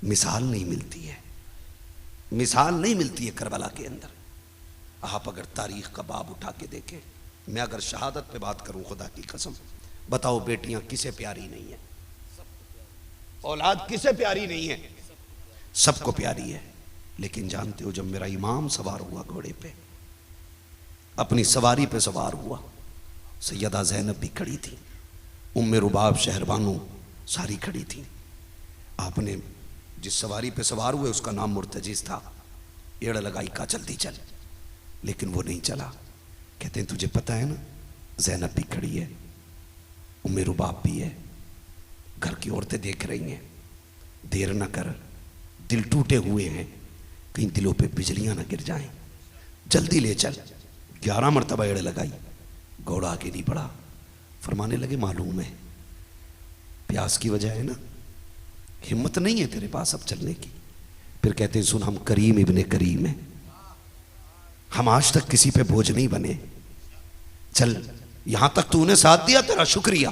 मिसाल नहीं मिलती है, मिसाल नहीं मिलती है करबला के अंदर। आप अगर तारीख का बाब उठा के देखें, मैं अगर शहादत पे बात करूं, खुदा की कसम, बताओ बेटियां किसे प्यारी नहीं है? औलाद किसे प्यारी नहीं है? सबको प्यारी है। लेकिन जानते हो, जब मेरा इमाम सवार हुआ घोड़े पे, अपनी सवारी पे सवार हुआ, सैयदा ज़ैनब भी खड़ी थी, उम्मे रुबाब शहरबानो सारी खड़ी थी। आपने जिस सवारी पे सवार हुए उसका नाम मुर्तजिज़ था। एड़ लगाई का जल्दी चल, लेकिन वो नहीं चला। कहते हैं तुझे पता है ना, ज़ैनब भी खड़ी है, उम्मे रुबाब भी है, घर की औरतें देख रही हैं, देर न कर, दिल टूटे हुए हैं, कहीं दिलों पे बिजलियां ना गिर जाएं, जल्दी ले चल। 11 मरतबा एड़ लगाई, घोड़ा आगे नहीं बढ़ा। फरमाने लगे मालूम है प्यास की वजह है ना, हिम्मत नहीं है तेरे पास अब चलने की। फिर कहते हैं सुन, हम करीम इब्ने करीम हैं, हम आज तक किसी पे बोझ नहीं बने, चल यहां तक तूने साथ दिया, तेरा शुक्रिया,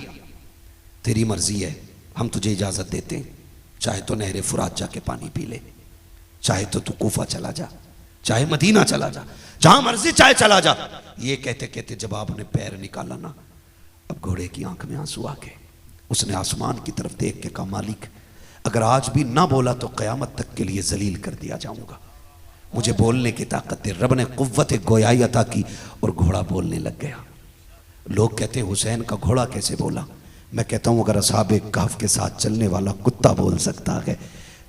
तेरी मर्जी है, हम तुझे इजाजत देते हैं, चाहे तो नहरे फुरात जाके पानी पी ले, चाहे तो तू कूफा चला जा, चाहे मदीना चला जा, जहां मर्जी चाहे चला जा। ये कहते कहते जब आपने पैर निकाला ना, अब घोड़े की आंख में आंसू आ गए। उसने आसमान की तरफ देख के कहा मालिक, अगर आज भी ना बोला तो क़यामत तक के लिए जलील कर दिया जाऊंगा, मुझे बोलने की ताकत दे। रब ने कुव्वत गोयाई अता की और घोड़ा बोलने लग गया। लोग कहते हैं हुसैन का घोड़ा कैसे बोला? मैं कहता हूं अगर असहाबे कहफ के साथ चलने वाला कुत्ता बोल सकता है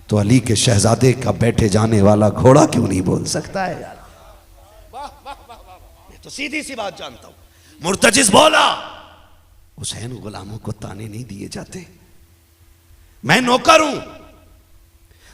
तो अली के शहजादे का बैठे जाने वाला घोड़ा क्यों नहीं बोल सकता है यार? मैं तो सीधी सी बात जानता हूं। मुर्तजिज़ बोला, हुसैन गुलामों को ताने नहीं दिए जाते, मैं नौकर हूं।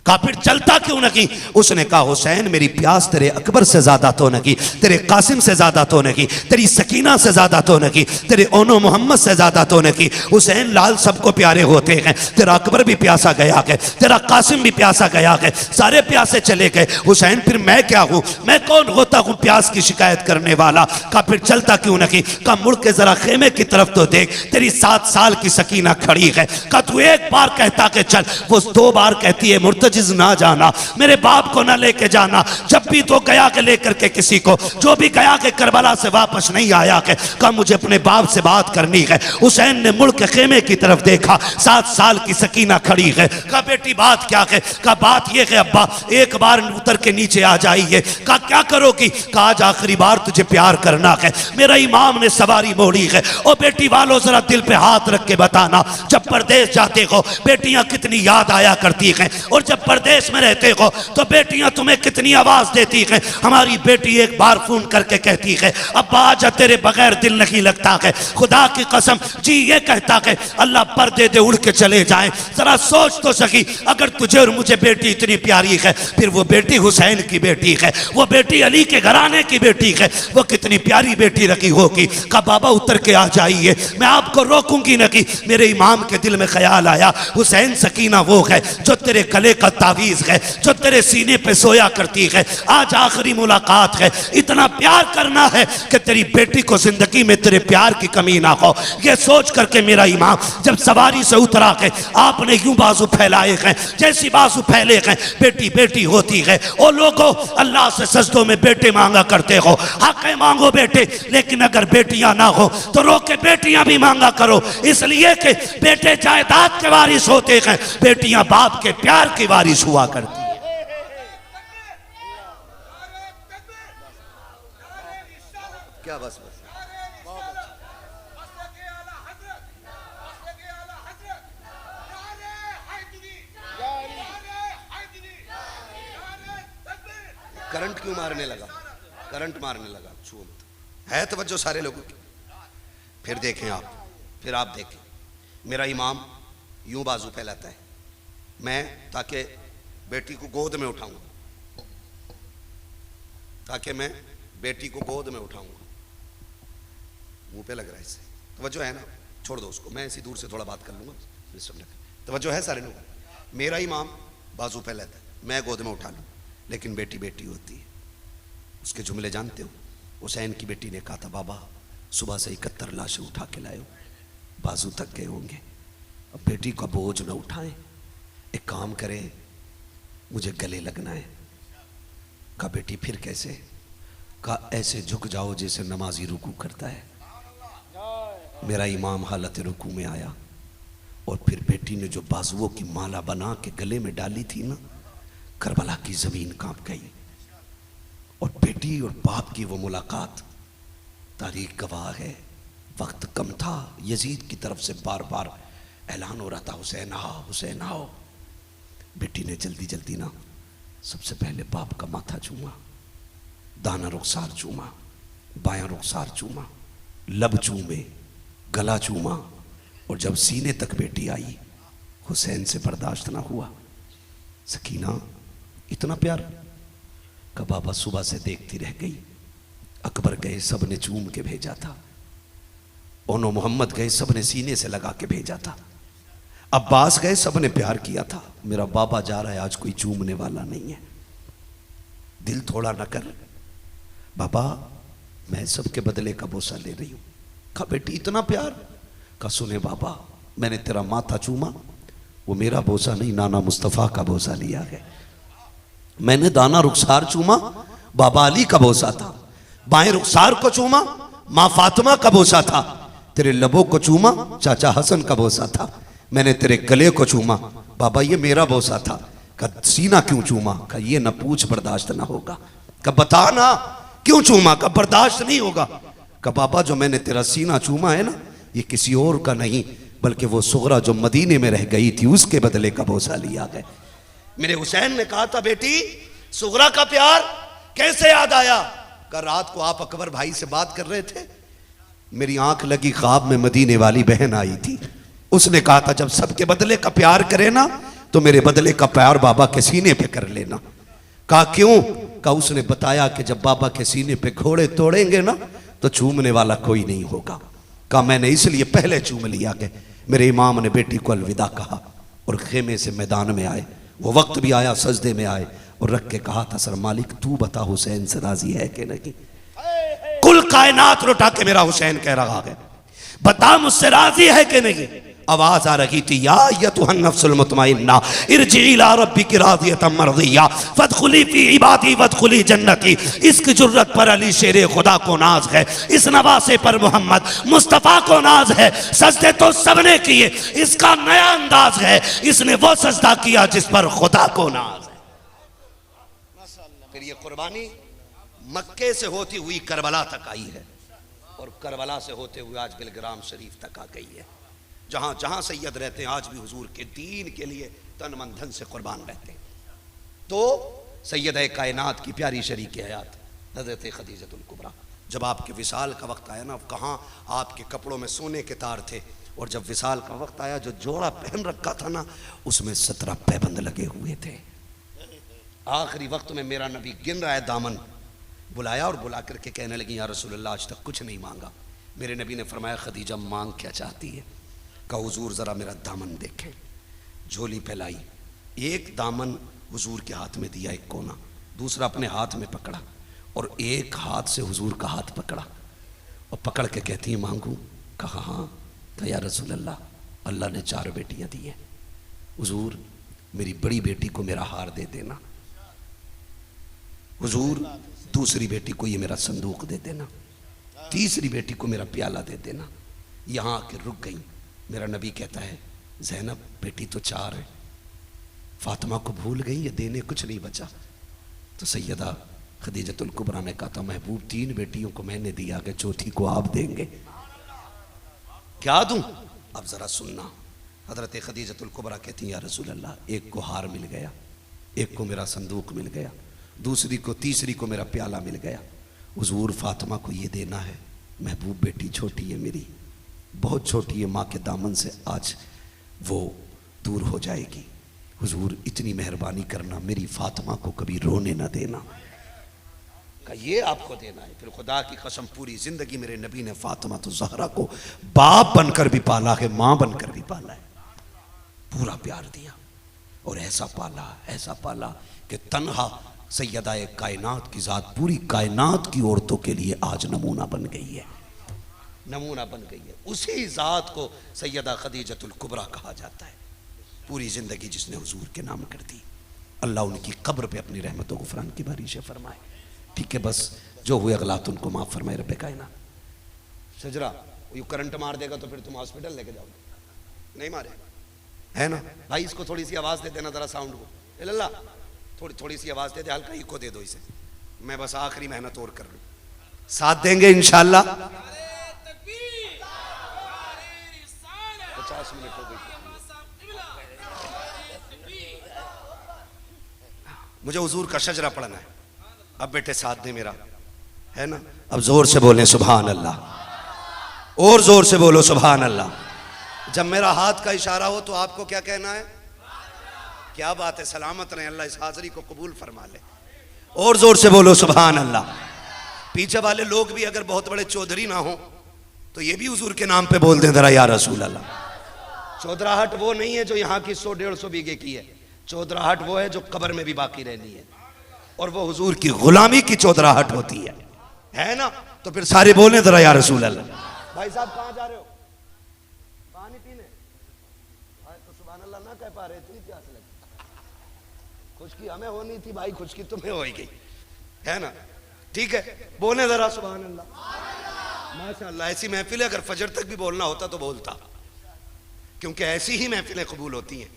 कहा फिर चलता क्यों नहीं? उसने कहा हुसैन मेरी प्यास तेरे अकबर से ज्यादा तो नहीं, तेरे कासिम से ज्यादा तो नहीं, तेरी सकीना से ज्यादा तो नहीं, तेरे ओनो मोहम्मद से ज्यादा तो नहीं। हुसैन लाल सबको प्यारे होते हैं, तेरा अकबर भी प्यासा गया है, तेरा कासिम भी प्यासा गया है, सारे प्यासे चले गए। हुसैन फिर मैं क्या हूं, मैं कौन होता हूं प्यास की शिकायत करने वाला? कहा फिर चलता क्यों नहीं? कहा मुड़ के जरा खेमे की तरफ तो देख, तेरी 7 साल की सकीना खड़ी है। कहा तू एक बार कहता कि चल, वो 2 बार कहती है मुर्तजिज़ ना जाना, मेरे बाप को ना लेके जाना। जब भी तो गया के लेकर के किसी को, जो भी गया के करबला से वापस नहीं आया के, कहा मुझे अपने बाप से बात करनी है। हुसैन ने मुड़ के खेमे की तरफ देखा, 7 साल की सकीना खड़ी है। कहा बेटी बात क्या है? कहा बात यह है अब्बा, एक बार उतर के नीचे आ जाइए। कहा क्या करोगी? कहा आज आखिरी बार तुझे प्यार करना है, मेरा इमाम ने सवारी मोड़ी है। और बेटी वालों जरा दिल पे हाथ रख के बताना, जब परदेश जाते हो बेटियां कितनी याद आया करती हैं, और जब परदेश में रहते हो तो बेटियां तुम्हें कितनी आवाज देती हैं। हमारी बेटी एक बार फोन करके कहती है अब्बा आजा तेरे बगैर दिल नहीं लगता है। खुदा की कसम जी ये कहता है अल्लाह पर्दे दे उड़ के चले जाए। जरा सोच तो सकी, अगर तुझे और मुझे बेटी इतनी प्यारी है, फिर वो बेटी हुसैन की बेटी है, वो बेटी अली के घराने की बेटी है, वो कितनी प्यारी बेटी रखी होगी। कहा बाबा उतर के आ जाइए, मैं आपको रोकूंगी नहीं। मेरे इमाम के दिल में ख्याल आया, हुसैन सकीना वो है जो तेरे गले का तावीज है, जो तेरे सीने पे सोया करती है। आज आखिरी मुलाकात है, इतना प्यार करना है कि तेरी बेटी को जिंदगी में तेरे प्यार की कमी ना हो। ये सोच करके मेरा इमाम जब सवारी से उतरा के आपने यूं बाजू फैलाए हैं, जैसी बाजू फैले हैं बेटी बेटी होती है। ओ लोगों, अल्लाह से सजदों में बेटे मांगा करते हो, हक है मांगो बेटे, लेकिन अगर बेटियां ना हो तो रो के बेटियां भी मांगा करो, इसलिए कि बेटे जायदाद के वारिस होते हैं, बेटियां बाप के प्यार की वारिस हुआ करती है। क्या बस बस करंट क्यों मारने लगा? करंट मारने लगा, छू मत है तवज्जो सारे लोगों की। फिर देखें आप, फिर आप देखें मेरा इमाम यूं बाजू फैलाता है, मैं ताकि बेटी को गोद में उठाऊंगा, ताकि मैं बेटी को गोद में उठाऊंगा। मुंह पे लग रहा है इससे, तवज्जो है ना? छोड़ दो उसको, मैं इसी दूर से थोड़ा बात कर लूंगा। तवज्जो है सारे लोग? मेरा इमाम बाजू फैलाता है, मैं गोद में उठा लूँ, लेकिन बेटी बेटी होती है। उसके जुमले जानते हो? हुसैन की बेटी ने कहा था बाबा सुबह से 71 लाशें उठा के लाए हो, बाजू थक गए होंगे, अब बेटी का बोझ न उठाएं, एक काम करें मुझे गले लगना है। कहा बेटी फिर कैसे? कहा ऐसे झुक जाओ जैसे नमाजी रुकू करता है। मेरा इमाम हालत रुकू में आया और फिर बेटी ने जो बाजुओं की माला बना के गले में डाली थी ना, करबला की जमीन कांप गई। और बेटी और बाप की वो मुलाकात, तारीख गवाह है, वक्त कम था, यजीद की तरफ से बार बार ऐलान हो रहा था हुसैन आओ, हुसैन आओ। बेटी ने जल्दी जल्दी ना सबसे पहले बाप का माथा चूमा, दाना रुखसार चूमा, बायां रुखसार चूमा, लब चूमे, गला चूमा। और जब सीने तक बेटी आई, हुसैन से बर्दाश्त ना हुआ। सकीना इतना प्यार का बाबा सुबह से देखती रह गई। अकबर गए, सब ने चूम के भेजा था। ओनो मोहम्मद गए, सब ने सीने से लगा के भेजा था। अब्बास गए, सब ने प्यार किया था। मेरा बाबा जा रहा है, आज कोई चूमने वाला नहीं है। दिल थोड़ा न कर बाबा, मैं सबके बदले का बोसा ले रही हूं। कहा बेटी इतना प्यार? कहा सुने बाबा, मैंने तेरा माथा चूमा, वो मेरा बोसा नहीं, नाना मुस्तफ़ा का बोसा लिया है। मैंने दाना रुखसार चूमा, बाबा अली का बोसा था। बाएं रुखसार को चूमा, माँ फातिमा का बोसा था। तेरे लबों को चूमा, चाचा हसन का बोसा था। मैंने तेरे गले को चूमा, बाबा ये मेरा बोसा था। कहा सीना क्यों चूमा? कहा ये ना पूछ, बर्दाश्त ना होगा। कहा बता ना क्यों चूमा? कहा बर्दाश्त नहीं होगा। कहा बाबा जो मैंने तेरा सीना चूमा है ना, ये किसी और का नहीं, बल्कि वो सुगरा जो मदीने में रह गई थी उसके बदले का बोसा लिया गया। मेरे हुसैन ने कहा था बेटी सुगरा का प्यार कैसे याद आया? कहा रात को आप अकबर भाई से बात कर रहे थे, मेरी आंख लगी, ख्वाब में मदीने वाली बहन आई थी। उसने कहा था जब सबके बदले का प्यार करे ना, तो मेरे बदले का प्यार बाबा के सीने पे कर लेना। कहा क्यों? कहा उसने बताया कि जब बाबा के सीने पे घोड़े तोड़ेंगे ना, तो चूमने वाला कोई नहीं होगा। कहा मैंने इसलिए पहले चूम लिया कि मेरे इमाम ने बेटी को अलविदा कहा और खेमे से मैदान में आए। वो वक्त भी आया, सजदे में आए और रख के कहा था सर मालिक तू बता हुसैन से राजी है कि नहीं? कुल कायनात लुटा के मेरा हुसैन कह रहा है बता मुझसे राजी है कि नहीं? आवाज आ रही थी या अय्युहन नफ्सुल मुतमइन्ना इरजी इला रब्बिकी रादियतम मर्दिया फदखुली फी इबादी वदखुली जन्नती। इसकी जुर्रत पर अली शेरे खुदा को नाज है, इस नवासे पर मोहम्मद मुस्तफ़ा को नाज है। सजदे तो सबने किए, इसका नया अंदाज है, इसने वो सजदा किया जिस पर खुदा को नाज है। फिर ये कुर्बानी मक्के से होती हुई करबला तक आई है और करबला से होते हुए आज बिलग्राम शरीफ तक आ गई है। जहां जहां सैयद रहते हैं आज भी हुजूर के दीन के लिए तन मन धन से कुर्बान रहते हैं। तो सैयद कायनात की प्यारी शरीक हयात हज़रत खदीजतुल कुबरा, जब आपके विसाल का वक्त आया ना, कहाँ आपके कपड़ों में सोने के तार थे, और जब विसाल का वक्त आया जो जोड़ा पहन रखा था ना, उसमें 17 पैबंद लगे हुए थे। आखिरी वक्त में मेरा नबी गिन रहा है दामन, बुलाया और बुला करके कहने लगी या रसूलल्लाह आज तक कुछ नहीं मांगा। मेरे नबी ने फरमाया खदीजा मांग क्या चाहती है? कहा हुजूर ज़रा मेरा दामन देखें। झोली फैलाई, एक दामन हुजूर के हाथ में दिया, एक कोना, दूसरा अपने हाथ में पकड़ा और एक हाथ से हुजूर का हाथ पकड़ा और पकड़ के कहती है मांगू? कहा हाँ। कहा या रसूलल्लाह अल्लाह ने 4 बेटियां दी हैं, हुजूर मेरी बड़ी बेटी को मेरा हार दे देना, हुजूर दूसरी बेटी को ये मेरा संदूक दे देना, तीसरी बेटी को मेरा प्याला दे देना। यहाँ आके रुक गई। मेरा नबी कहता है ज़ैनब बेटी तो 4 है, फातिमा को भूल गई, ये देने कुछ नहीं बचा। तो सैयदा खदीजतुल कुबरा ने कहा था महबूब 3 बेटियों को मैंने दिया कि चौथी को आप देंगे, क्या दूं? अब जरा सुनना। हजरत खदीजतुल कुबरा कहती हैं या रसूल अल्लाह एक को हार मिल गया, एक को मेरा संदूक मिल गया, दूसरी को तीसरी को मेरा प्याला मिल गया, हुजूर फातिमा को ये देना है। महबूब बेटी छोटी है मेरी, बहुत छोटी है, माँ के दामन से आज वो दूर हो जाएगी, हुजूर इतनी मेहरबानी करना मेरी फातिमा को कभी रोने ना देना। का ये आपको देना है? फिर खुदा की कसम पूरी जिंदगी मेरे नबी ने फातिमा तो ज़हरा को बाप बनकर भी पाला है, माँ बनकर भी पाला है, पूरा प्यार दिया और ऐसा पाला कि तन्हा सैयदा कायनात की ज़ात पूरी कायनात की औरतों के लिए आज नमूना बन गई है, नमूना बन गई है। उसी ज़ात को सैयदा खदीजतुल कुबरा कहा जाता है, पूरी ज़िंदगी जिसने हुजूर के नाम कर दी। अल्लाह उनकी कब्र पे अपनी रहमत व गुफरान की बारिश फरमाए। ठीक है, बस जो हुए गलत उनको माफ़ फरमाए रब्बे कायनात। सजरा ये करंट मार देगा तो फिर तुम हॉस्पिटल लेके जाओगे, नहीं मारेगा, है ना भाई। इसको थोड़ी सी आवाज़ दे देना ज़रा साउंड को, अल्लाह थोड़ी सी आवाज़ दे दे, हल्का इको दे दो इसे। मैं बस आखिरी मेहनत और कर लूँ, साथ देंगे इंशाल्लाह। 50 मिनट हो गई, मुझे हुजूर का शजरा पढ़ना है। अब बेटे साथ दे मेरा, है ना। अब जोर से बोलें सुभान अल्लाह, और जोर से बोलो सुभान अल्लाह। जब मेरा हाथ का इशारा हो तो आपको क्या कहना है? क्या बात है, सलामत रहें, अल्लाह इस हाजिरी को कबूल फरमा ले। और जोर से बोलो सुभान अल्लाह। पीछे वाले लोग भी अगर बहुत बड़े चौधरी ना हो तो ये भी हुजूर के नाम पे बोल दें जरा या रसूल अल्लाह। चौधराहट वो नहीं है जो यहाँ की 100-150 बीघे की है, चौधराहट वो है जो कब्र में भी बाकी रहनी है, और वो हुजूर की गुलामी की चौधराहट होती है ना। तो फिर सारे बोलें जरा या रसूल अल्लाह। भाई साहब कहाँ जा रहे हो? पानी पीने? तो सुभान अल्लाह ना कह पा रहे, इतनी प्यास लगी। खुशकी हमें होनी थी भाई, खुशकी तुम्हें हो गई, है ना। ठीक है, बोले जरा सुभान अल्लाह। माशाअल्लाह, ऐसी महफिल अगर फजर तक भी बोलना होता तो बोलता, क्योंकि ऐसी ही महफिलें कबूल होती हैं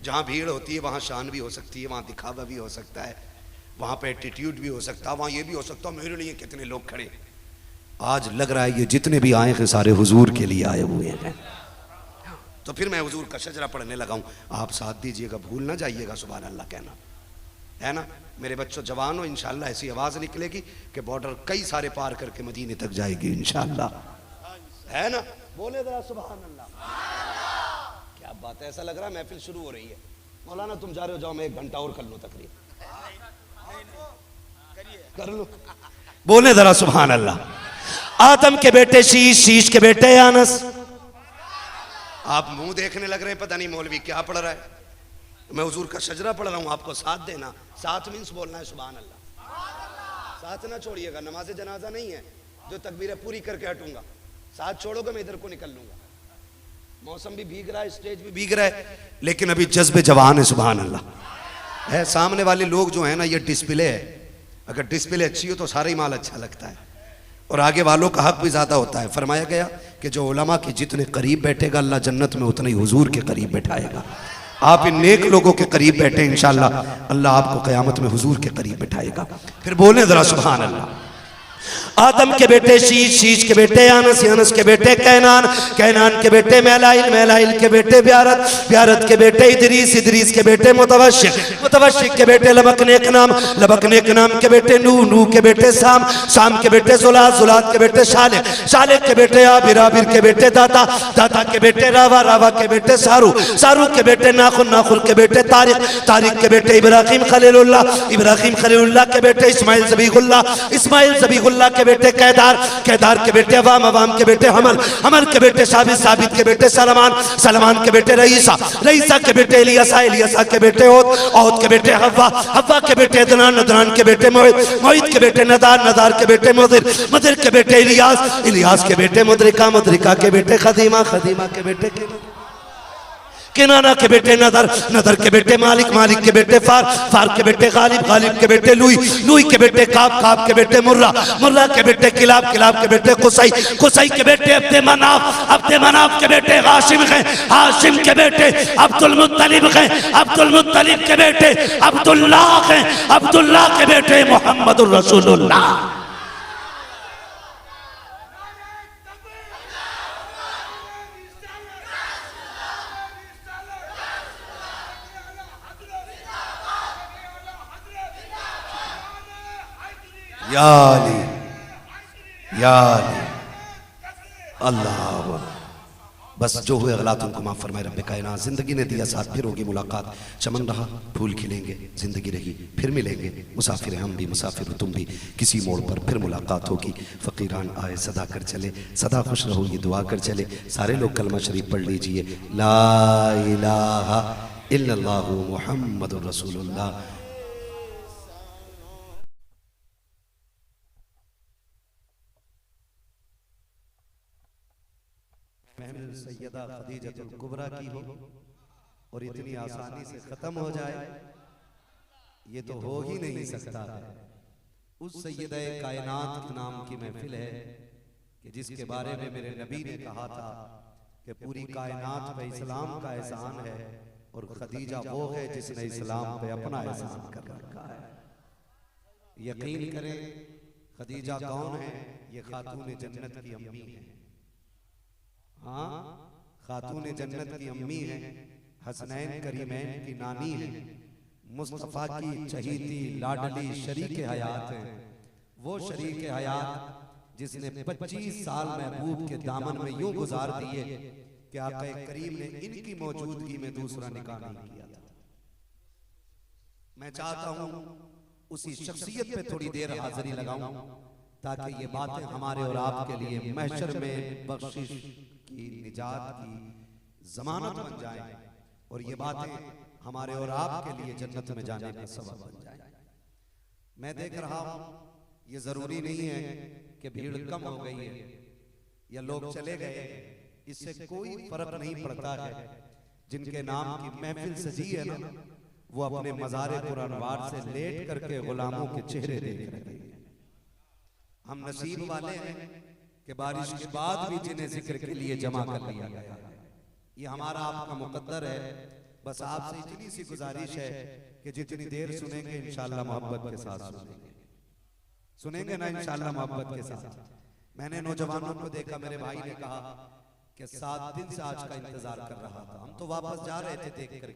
जहाँ भीड़ होती है, वहाँ शान भी हो सकती है, वहाँ दिखावा भी हो सकता है, वहाँ पे एटीट्यूड भी हो सकता है, वहाँ ये भी हो सकता है मेरे लिए कितने लोग खड़े। आज लग रहा है ये जितने भी आए हैं सारे हुजूर के लिए आए हुए हैं। तो फिर मैं हुजूर का शजरा पढ़ने लगा हूँ, आप साथ दीजिएगा, भूल ना जाइएगा सुभान अल्लाह कहना, है ना। मेरे बच्चों जवान हो, इंशाल्लाह ऐसी आवाज़ निकलेगी कि बॉर्डर कई सारे पार करके मदीने तक जाएगी इंशाल्लाह, है ना। बोले जरा सुभान अल्लाह। क्या बात है, ऐसा लग रहा है महफिल शुरू हो रही है। मौलाना तुम जा रहे हो, जाओ मैं 1 घंटा और कर लूँ तकरीर, कर लो। बोले जरा सुभान अल्लाह। आदम के बेटे शीश, शीश के बेटे अनस। आप मुंह देखने लग रहे हैं, पता नहीं मौलवी क्या पढ़ रहा है। मैं हुजूर का शजरा पढ़ रहा हूँ, आपको साथ देना। साथ मीन्स बोलना है सुभान अल्लाह, साथ ना छोड़िएगा। नमाज जनाजा नहीं है जो तकबीरें पूरी करके हटूंगा, साथ छोड़ोगे मैं इधर को निकल लूंगा। मौसम भी भीग रहा है, स्टेज भी भीग रहा है, लेकिन अभी जज्बे जवान है सुभान अल्लाह, है। सामने वाले लोग जो है ना, ये डिस्प्ले है, अगर डिस्प्ले अच्छी हो तो सारा ही माल अच्छा लगता है, और आगे वालों का हक भी ज़्यादा होता है। फरमाया गया कि जो उलमा के जितने करीब बैठेगा अल्लाह जन्नत में उतने ही हुजूर के करीब बैठाएगा। आप इन नेक लोगों के करीब बैठे इंशाअल्लाह, अल्लाह आपको क़यामत में हुजूर के करीब बैठाएगा। फिर बोले ज़रा सुभान अल्लाह। आदम के बेटे शीश, शीश के बेटे अनस, अनस के बेटे कैनान, कैनान के बेटे मैलाइल, मैलाइल के बेटे ब्यारत, ब्यारत के बेटे इदरीस, इदरीस के बेटे मुतवशिक, मुतवशिक के बेटे लबक नेक नाम, लबक नेक नाम के बेटे नूह, नूह के बेटे साम, साम के बेटे जुलात, जुलात के बेटे शालिक, शालिक के बेटे आबिर, आबिर के बेटे दाता, दाता के बेटे रावा, रावा के बेटे सारू, सारू के बेटे नाखुन, नाखुन के बेटे तारिक, तारिक के बेटे इब्राहिम खलीलुल्लाह, इब्राहिम खलीलुल्लाह के बेटे इस्माइल ज़बीहुल्लाह, इस्माइल ज़बीहुल्लाह के बेटे कैदार, कैदार के बेटे अवाम, अवाम के बेटे हमल, हमल के बेटे साबित, साबित के बेटे सलमान, सलमान के बेटे रईसा, रईसा के बेटे इलियासा, इलियासा के बेटे औद, औद के बेटे हव्वा, हव्वा के बेटे अदनान, अदनान के बेटे मोहित, मोहित के बेटे नदार, नदार के बेटे मुदिर, मुदिर के बेटे इलियास, इलियास के बेटे मुद्रिका, मुद्रिका के बेटे खदीमा, खदीमा के बेटे किनाना के बेटे नदर, नदर के बेटे मालिक, मालिक के बेटे फार, फार के बेटे गालिब, गालिब के बेटे लुई, लुई के बेटे काब, काब के बेटे मुर्रा, मुर्रा के बेटे किलाब, किलाब के बेटे कुसई, कुसई के बेटे अब्दे मनाफ, अब्दे मनाफ के बेटे हाशिम हैं, हाशिम के बेटे अब्दुल मुत्तलिब हैं, अब्दुल मुत्तलिब के बेटे अब्दुल्लाह हैं, अब्दुल्लाह के बेटे मोहम्मदुर रसूलुल्लाह। या अली, या अली, अल्लाह। बस जो हुए गलत उनको माफ़ फरमाए रब्बे कायनात। ज़िंदगी ने दिया साथ, फिर होगी मुलाकात, चमन रहा फूल खिलेंगे, ज़िंदगी रही फिर मिलेंगे, मुसाफिर हम भी मुसाफिर तुम भी, किसी मोड़ पर फिर मुलाकात होगी। फ़कीरान आए सदा कर चले, सदा खुश रहो ये दुआ कर चले। सारे लोग कलमा शरीफ पढ़ लीजिए, ला इलाहा इल्लल्लाहु मुहम्मदुर रसूलुल्लाह। सैयदा खदीजतुल कुबरा की हो और इतनी आसानी से खत्म हो जाए, ये तो हो ही नहीं सकता है। उस सैयदे कायनात नाम की महफिल है कि जिसके बारे में मेरे नबी ने कहा था कि पूरी कायनात पे इस्लाम का एहसान है और खदीजा वो है जिसने इस्लाम पे अपना एहसान कर रखा है। यकीन करें, खदीजा कौन है? ये खातून जन्नत की अम्मी है। हाँ, खातून जन्नत की अम्मी है, हसनैन करीमैन की नानी है, मुस्तफा की चहीती लाडली शरीक हयात है। वो शरीक हयात जिसने 25 साल महबूब के दामन में यूं गुजार दिए कि आका करीम ने इनकी मौजूदगी में दूसरा निकाह नहीं किया था। मैं चाहता हूं उसी शख्सियत पे थोड़ी देर हाजिरी लगाऊं ताकि ये बातें हमारे और आपके लिए महशर में बख्शिश की, निजात की जमानत बन जाए और ये बातें हमारे और आपके लिए जन्नत में जाने का सबब बन जाए। मैं देख रहा हूं, ये जरूरी नहीं है कि भीड़ कम हो गई है या लोग चले गए, इससे कोई फर्क नहीं पड़ता है। जिनके नाम की महफिल सजी है ना, वो अपने मज़ारे पुरानवार से लेट करके गुलामों के चेहरे देख रहे हैं। हम नसीब वाले हैं कि बारिश के बाद भी जिन्हें जिक्र के लिए जमा कर लिया गया है। ये हमारा आपका मुकद्दर है। बस आपसे इतनी सी गुजारिश है कि जितनी देर सुनेंगे इंशाअल्लाह मोहब्बत के साथ सुनेंगे ना, इंशाअल्लाह मोहब्बत के साथ। मैंने नौजवानों को देखा, मेरे भाई ने कहा कि 7 दिन से आज का इंतजार कर रहा था, हम तो वापस जा रहे थे देख करके।